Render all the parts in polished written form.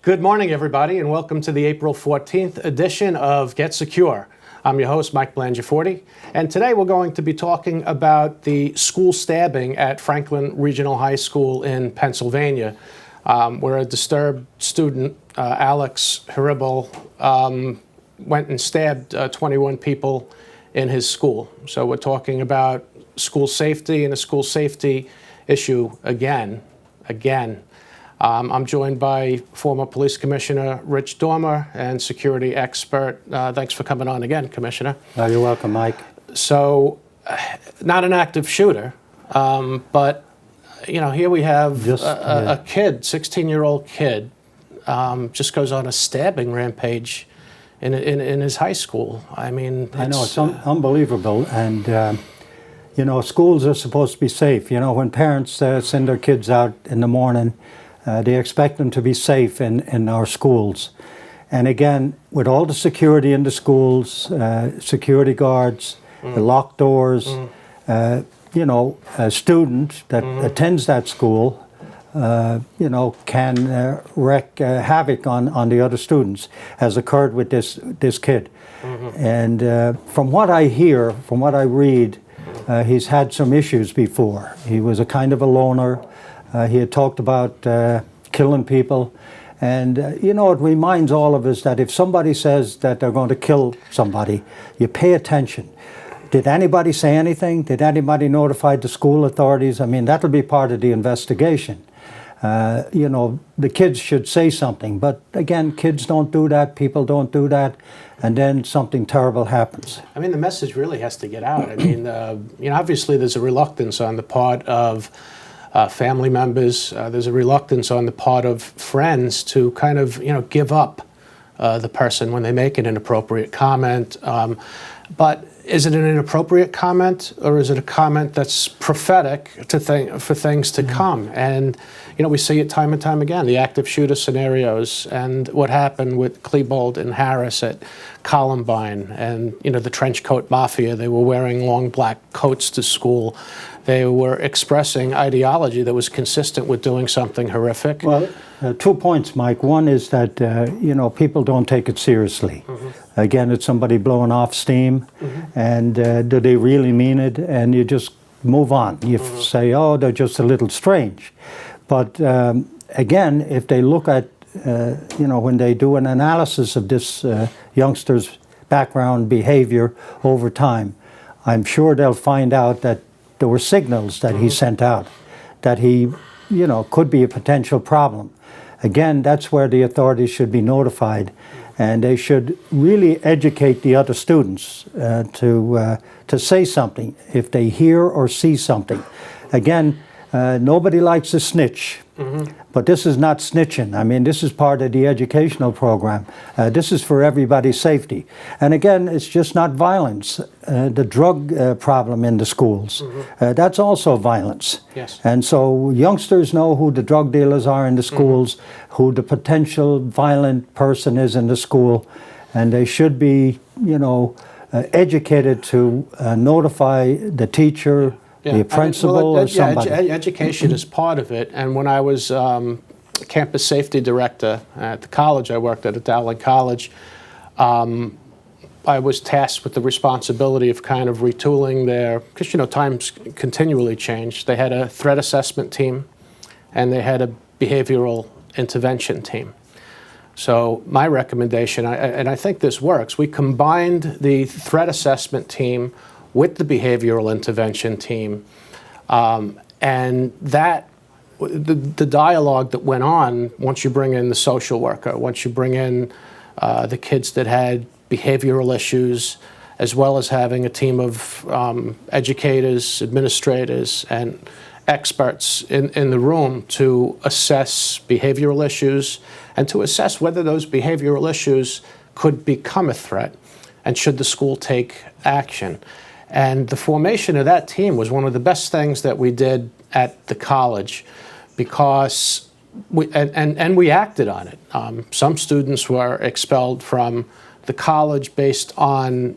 Good morning, everybody, and welcome to the April 14th edition of Get Secure. I'm your host, Mike Blangiforti, and today we're going to be talking about the school stabbing at Franklin Regional High School in Pennsylvania, where a disturbed student, Alex Haribel, went and stabbed 21 people in his school. So we're talking about school safety and a school safety issue again. I'm joined by former Police Commissioner Rich Dormer and security expert. Thanks for coming on again, Commissioner. You're welcome, Mike. So, not an active shooter, but here we have a kid, 16-year-old kid, just goes on a stabbing rampage in his high school. I mean, I know, it's unbelievable, and schools are supposed to be safe. When parents send their kids out in the morning, they expect them to be safe in our schools. And again, with all the security in the schools, security guards, the locked doors, a student that attends that school, can wreak havoc on the other students, as occurred with this kid. And from what I hear, from what I read, he's had some issues before. He was a kind of a loner. He had talked about killing people. And, it reminds all of us that if somebody says that they're going to kill somebody, you pay attention. Did anybody say anything? Did anybody notify the school authorities? I mean, that'll be part of the investigation. The kids should say something. But again, kids don't do that. People don't do that. And then something terrible happens. I mean, the message really has to get out. I mean, obviously there's a reluctance on the part of family members. There's a reluctance on the part of friends to kind of, give up the person when they make an inappropriate comment. But is it an inappropriate comment, or is it a comment that's prophetic for things to come? And, we see it time and time again, the active shooter scenarios and what happened with Klebold and Harris at Columbine, and, the trench coat mafia. They were wearing long black coats to school. They were expressing ideology that was consistent with doing something horrific. Well, 2 points, Mike. One is that, people don't take it seriously. Again, it's somebody blowing off steam, and do they really mean it? And you just move on. You say, oh, they're just a little strange. But again, if they look at, when they do an analysis of this youngster's background behavior over time, I'm sure they'll find out that there were signals that he sent out, that he, could be a potential problem. Again, that's where the authorities should be notified, and they should really educate the other students to say something if they hear or see something. Again, nobody likes a snitch, but this is not snitching. I mean, this is part of the educational program. This is for everybody's safety. And again, it's just not violence. The drug problem in the schools, that's also violence. Yes. And so youngsters know who the drug dealers are in the schools, who the potential violent person is in the school, and they should be, educated to notify the teacher, the principal, or somebody. Education is part of it. And when I was campus safety director at the college I worked at Dowling College, I was tasked with the responsibility of kind of retooling their, because times continually change. They had a threat assessment team, and they had a behavioral intervention team. So my recommendation, and I think this works, we combined the threat assessment team with the behavioral intervention team, and that the dialogue that went on, once you bring in the social worker, once you bring in the kids that had behavioral issues, as well as having a team of educators, administrators, and experts in the room to assess behavioral issues and to assess whether those behavioral issues could become a threat, and should the school take action. And the formation of that team was one of the best things that we did at the college, because we acted on it. Some students were expelled from the college based on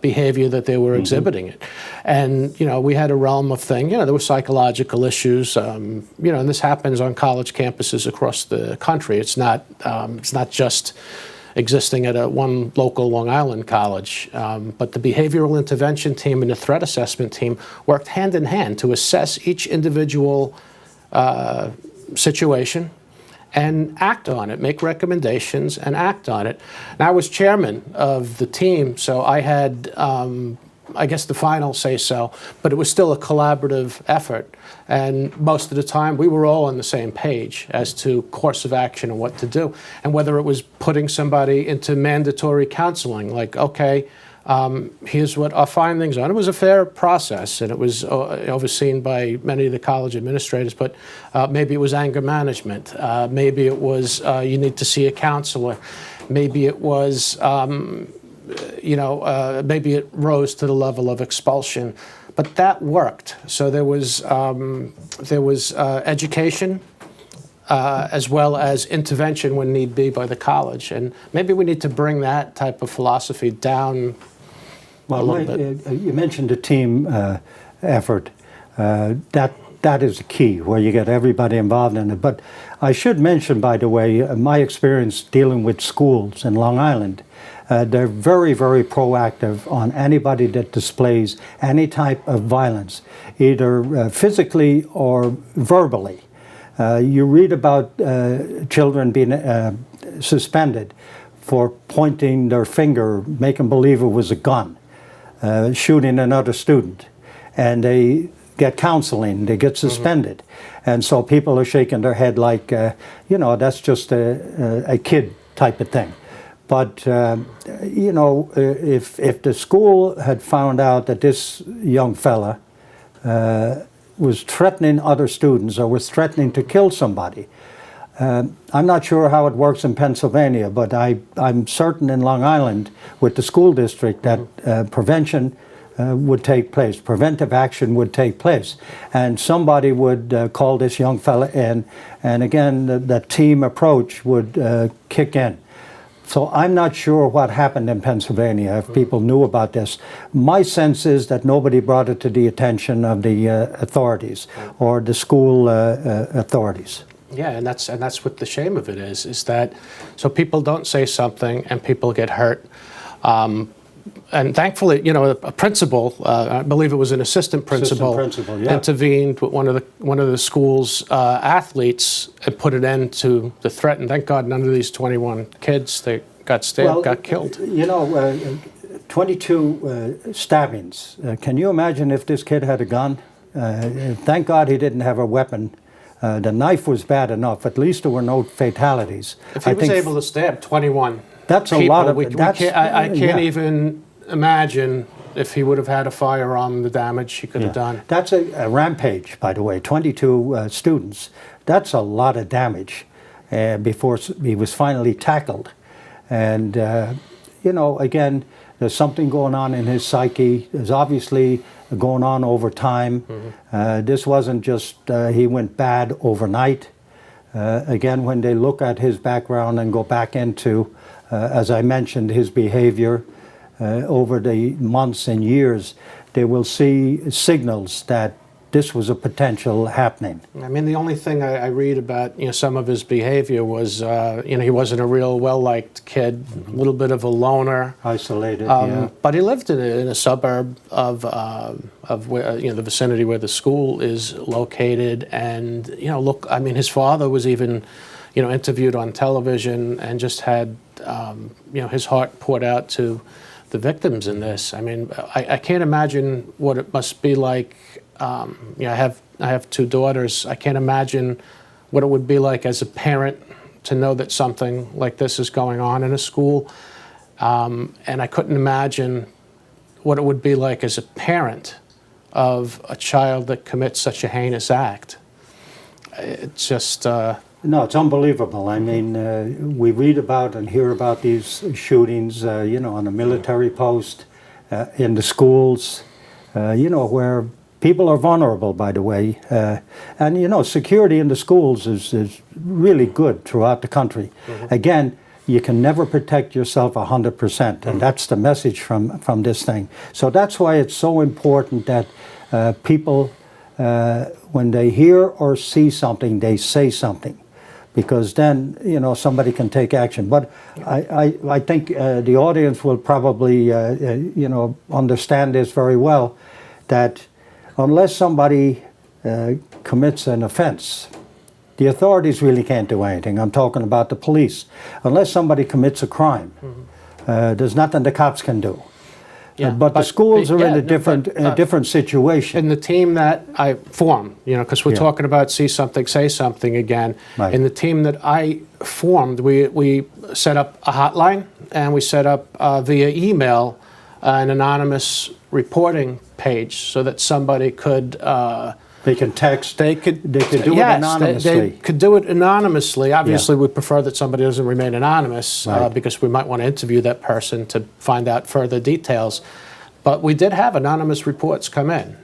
behavior that they were exhibiting it. And, we had a realm of things, there were psychological issues, and this happens on college campuses across the country. It's not just existing at one local Long Island college. But the behavioral intervention team and the threat assessment team worked hand in hand to assess each individual situation and act on it, make recommendations and act on it. And I was chairman of the team, so I had, I guess, the final say-so, but it was still a collaborative effort. And most of the time, we were all on the same page as to course of action and what to do. And whether it was putting somebody into mandatory counseling, like, okay, here's what our findings are. And it was a fair process, and it was overseen by many of the college administrators, but maybe it was anger management. Maybe it was you need to see a counselor. Maybe it was, maybe it rose to the level of expulsion. But that worked. So there was education as well as intervention when need be by the college. And maybe we need to bring that type of philosophy down a little bit. You mentioned a team effort. That is the key, where you get everybody involved in it. But I should mention, by the way, my experience dealing with schools in Long Island. They're very, very proactive on anybody that displays any type of violence, either physically or verbally. You read about children being suspended for pointing their finger, making believe it was a gun, shooting another student, and they get counseling, they get suspended. And so people are shaking their head like, that's just a kid type of thing. But, if the school had found out that this young fella was threatening other students or was threatening to kill somebody, I'm not sure how it works in Pennsylvania, but I'm certain in Long Island with the school district that prevention would take place, preventive action would take place, and somebody would call this young fella in, and again, the team approach would kick in. So I'm not sure what happened in Pennsylvania, if people knew about this. My sense is that nobody brought it to the attention of the authorities or the school authorities. Yeah, and that's what the shame of it is that so people don't say something and people get hurt. And thankfully, a principal, I believe it was an assistant principal, yeah, intervened with one of the school's athletes and put an end to the threat. And thank God none of these 21 kids that got stabbed got killed. 22 stabbings. Can you imagine if this kid had a gun? Thank God he didn't have a weapon. The knife was bad enough. At least there were no fatalities. If he was able to stab 21 that's people, a lot of. I can't even imagine if he would have had a firearm, the damage he could have done. That's a rampage, by the way. 22 students. That's a lot of damage before he was finally tackled. And, again, there's something going on in his psyche. There's obviously going on over time. This wasn't just he went bad overnight. Again, when they look at his background and go back into, as I mentioned, his behavior over the months and years, they will see signals that this was a potential happening. I mean, the only thing I read about, some of his behavior was, he wasn't a real well-liked kid, a little bit of a loner. Isolated, But he lived in a suburb of where, the vicinity where the school is located. And, his father was even, interviewed on television and just had, his heart poured out to the victims in this. I mean, I can't imagine what it must be like. I have two daughters. I can't imagine what it would be like as a parent to know that something like this is going on in a school. And I couldn't imagine what it would be like as a parent of a child that commits such a heinous act. It's just... No, it's unbelievable. I mean, we read about and hear about these shootings, on a military post, in the schools, where people are vulnerable, by the way. And, security in the schools is really good throughout the country. Again, you can never protect yourself 100%, and that's the message from this thing. So that's why it's so important that people, when they hear or see something, they say something, because then somebody can take action. But I think the audience will probably understand this very well, that unless somebody commits an offense, the authorities really can't do anything. I'm talking about the police. Unless somebody commits a crime, there's nothing the cops can do. Yeah, but the schools are in a but, different situation. In the team that I formed, because we're talking about see something, say something again. Right. In the team that I formed, we set up a hotline, and we set up via email an anonymous reporting page so that somebody could. They can text. They could do it yes, anonymously. they could do it anonymously. Obviously, we prefer that somebody doesn't remain anonymous, Right. because we might want to interview that person to find out further details. But we did have anonymous reports come in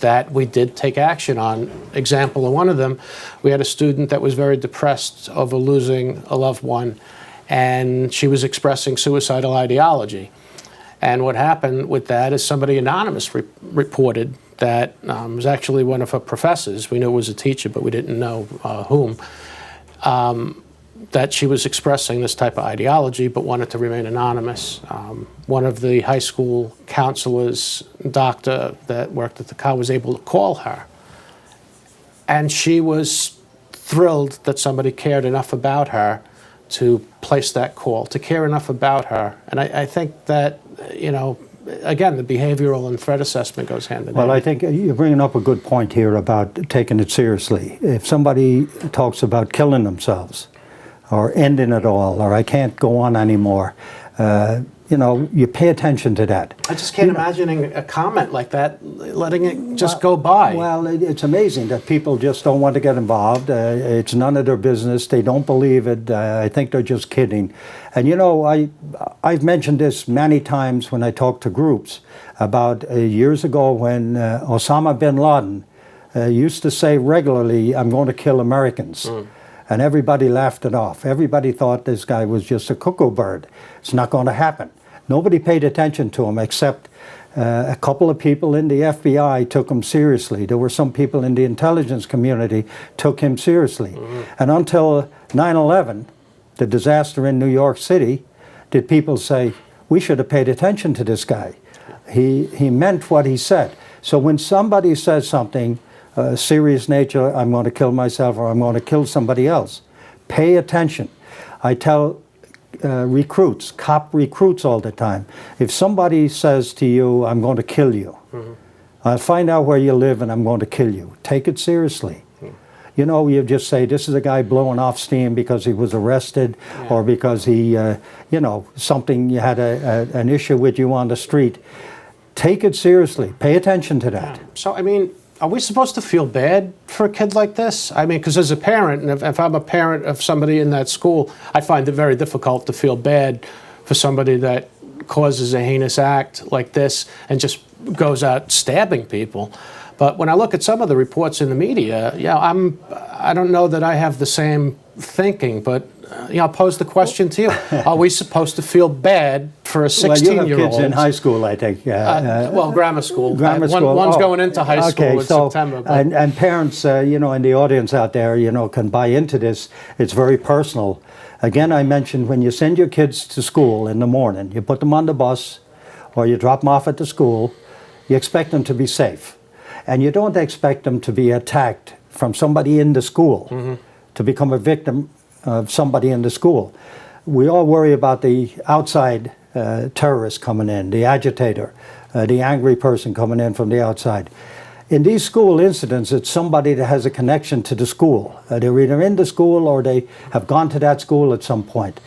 that we did take action on. Example of one of them, we had a student that was very depressed over losing a loved one, and she was expressing suicidal ideology. And what happened with that is somebody anonymous reported that was actually one of her professors. We knew it was a teacher, but we didn't know whom. That she was expressing this type of ideology, but wanted to remain anonymous. One of the high school counselors, doctor that worked at the college, was able to call her. And she was thrilled that somebody cared enough about her to place that call, to care enough about her. And I think that, again, the behavioral and threat assessment goes hand in hand. Well, I think you're bringing up a good point here about taking it seriously. If somebody talks about killing themselves or ending it all, or I can't go on anymore, you pay attention to that. I just can't imagine a comment like that, letting it just go by. Well, it's amazing that people just don't want to get involved. It's none of their business. They don't believe it. I think they're just kidding. And I've mentioned this many times when I talk to groups about years ago when Osama bin Laden used to say regularly, "I'm going to kill Americans." And everybody laughed it off. Everybody thought this guy was just a cuckoo bird. It's not going to happen. Nobody paid attention to him except a couple of people in the FBI took him seriously. There were some people in the intelligence community took him seriously. And until 9/11, the disaster in New York City, did people say, we should have paid attention to this guy. He meant what he said. So when somebody says something, serious nature, I'm going to kill myself or I'm going to kill somebody else, pay attention. I tell recruits, cop recruits all the time, if somebody says to you, I'm going to kill you, I'll find out where you live and I'm going to kill you. Take it seriously. You just say, this is a guy blowing off steam because he was arrested or because he, something, you had an issue with you on the street. Take it seriously. Pay attention to that. So, are we supposed to feel bad for a kid like this? Because as a parent, and if I'm a parent of somebody in that school, I find it very difficult to feel bad for somebody that causes a heinous act like this and just goes out stabbing people. But when I look at some of the reports in the media, I don't know that I have the same thinking, but I'll pose the question to you. Are we supposed to feel bad for a 16-year-old? Well, you have kids in high school, I think. Grammar school. Grammar school. One's going into high school in September. But. And parents, in the audience out there, can buy into this. It's very personal. Again, I mentioned when you send your kids to school in the morning, you put them on the bus or you drop them off at the school, you expect them to be safe. And you don't expect them to be attacked from somebody in the school, to become a victim of somebody in the school. We all worry about the outside terrorist coming in, the agitator, the angry person coming in from the outside. In these school incidents, it's somebody that has a connection to the school. They're either in the school or they have gone to that school at some point.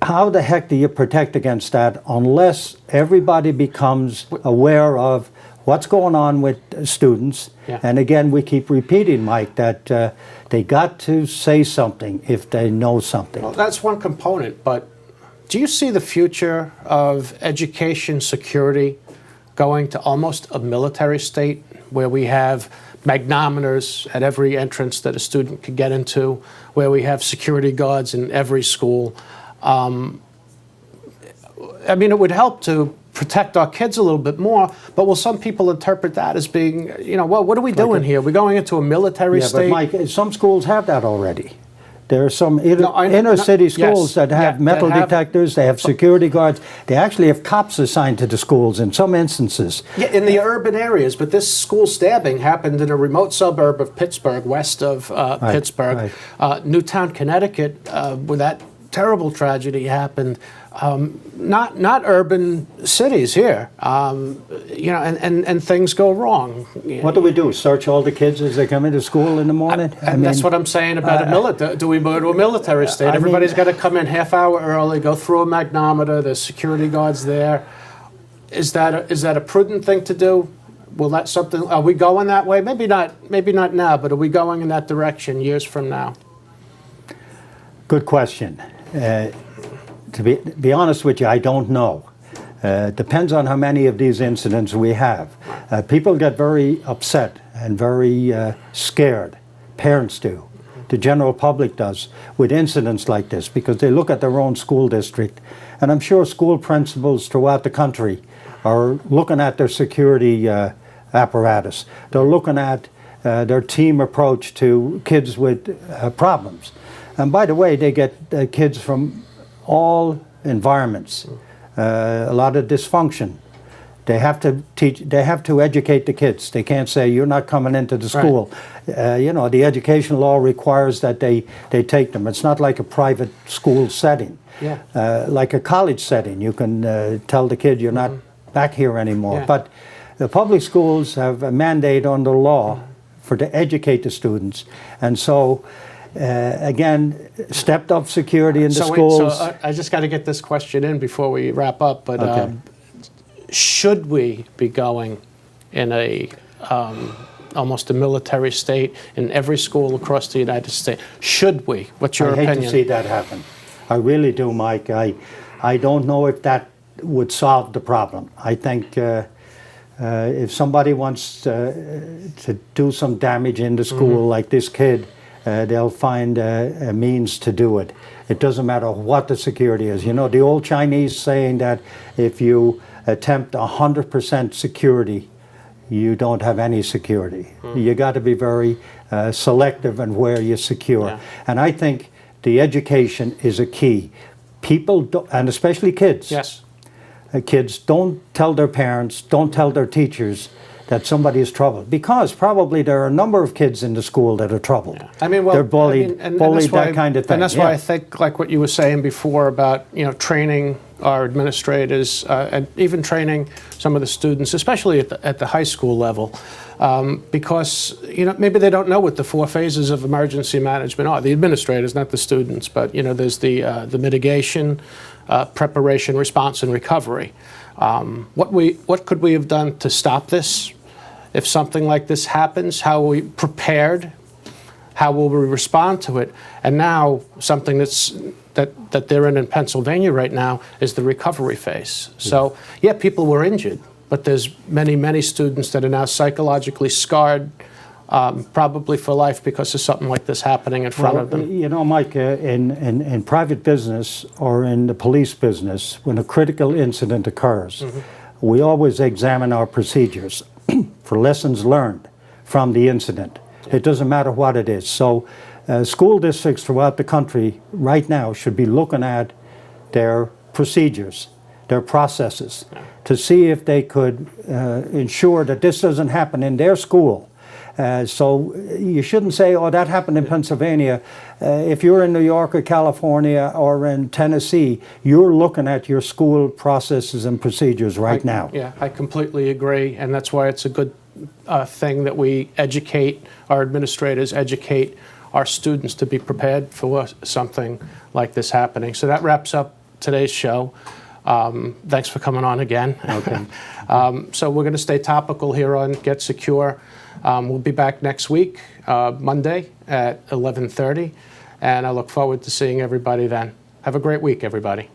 How the heck do you protect against that unless everybody becomes aware of what's going on with students? And again, we keep repeating, Mike, that they got to say something if they know something. Well, that's one component, but do you see the future of education security going to almost a military state where we have magnometers at every entrance that a student could get into, where we have security guards in every school. I mean, it would help to protect our kids a little bit more, but will some people interpret that as being, you know, well, what are we doing here? We're going into a military Yeah, state? but Mike, some schools have that already. There are some No, I- inner city schools yes, that have yeah, metal that have- detectors, they have security guards, they actually have cops assigned to the schools in some instances. Yeah, in the urban areas, but this school stabbing happened in a remote suburb of Pittsburgh, west of Pittsburgh, Newtown, Connecticut, where that terrible tragedy happened. Not urban cities here, you know, and things go wrong. What do we do? Search all the kids as they come into school in the morning? And that's what I'm saying about a military. Do we go to a military state? I mean- Everybody's got to come in half hour early, go through a magnometer. There's security guards there. Is that a prudent thing to do? Will that something? Are we going that way? Maybe not. Maybe not now. But are we going in that direction years from now? Good question. To be honest with you, I don't know. Depends on how many of these incidents we have. People get very upset and very scared. Parents do. The general public does with incidents like this because they look at their own school district. And I'm sure school principals throughout the country are looking at their security apparatus. They're looking at their team approach to kids with problems. And by the way, they get kids from all environments, a lot of dysfunction. They have to teach. They have to educate the kids. They can't say you're not coming into the school. Right. You know, the education law requires that they take them. It's not like a private school setting. Yeah. Like a college setting, you can tell the kid you're not back here anymore. Yeah. But the public schools have a mandate under law to educate the students, and so. Again, stepped up security in the schools. So I just got to get this question in before we wrap up. But Okay. Should we be going in a almost a military state in every school across the United States? Should we? What's your I opinion? hate to see that happen. I really do, Mike. I don't know if that would solve the problem. I think if somebody wants to do some damage in the school, like this kid, they'll find a means to do it. It doesn't matter what the security is. You know, the old Chinese saying that if you attempt 100% security, you don't have any security. You got to be very selective in where you secure. Yeah. And I think the education is a key. People, and especially kids, Yes. Kids don't tell their parents, don't tell their teachers that somebody is troubled, because probably there are a number of kids in the school that are troubled. I mean, well, they're bullied, and bullied, that's why, that kind of thing. And that's why I think, like what you were saying before about, you know, training our administrators and even training some of the students, especially at the high school level, because, you know, maybe they don't know what the 4 phases of emergency management are. The administrators, not the students, but, you know, there's the mitigation, preparation, response, and recovery. What could we have done to stop this? If something like this happens, how are we prepared? How will we respond to it? And now something that they're in Pennsylvania right now is the recovery phase. So yeah, people were injured, but there's many students that are now psychologically scarred, probably for life because of something like this happening in front of them. You know, Mike, in private business or in the police business, when a critical incident occurs, we always examine our procedures for lessons learned from the incident. It doesn't matter what it is. So school districts throughout the country right now should be looking at their procedures, their processes, to see if they could ensure that this doesn't happen in their school. So you shouldn't say, oh, that happened in Pennsylvania. If you're in New York or California or in Tennessee, you're looking at your school processes and procedures right now. Yeah, I completely agree, and that's why it's a good thing that we educate, our administrators educate our students to be prepared for something like this happening. So that wraps up today's show. Thanks for coming on again. Okay. So we're going to stay topical here on Get Secure. We'll be back next week, Monday at 11:30, and I look forward to seeing everybody then. Have a great week, everybody.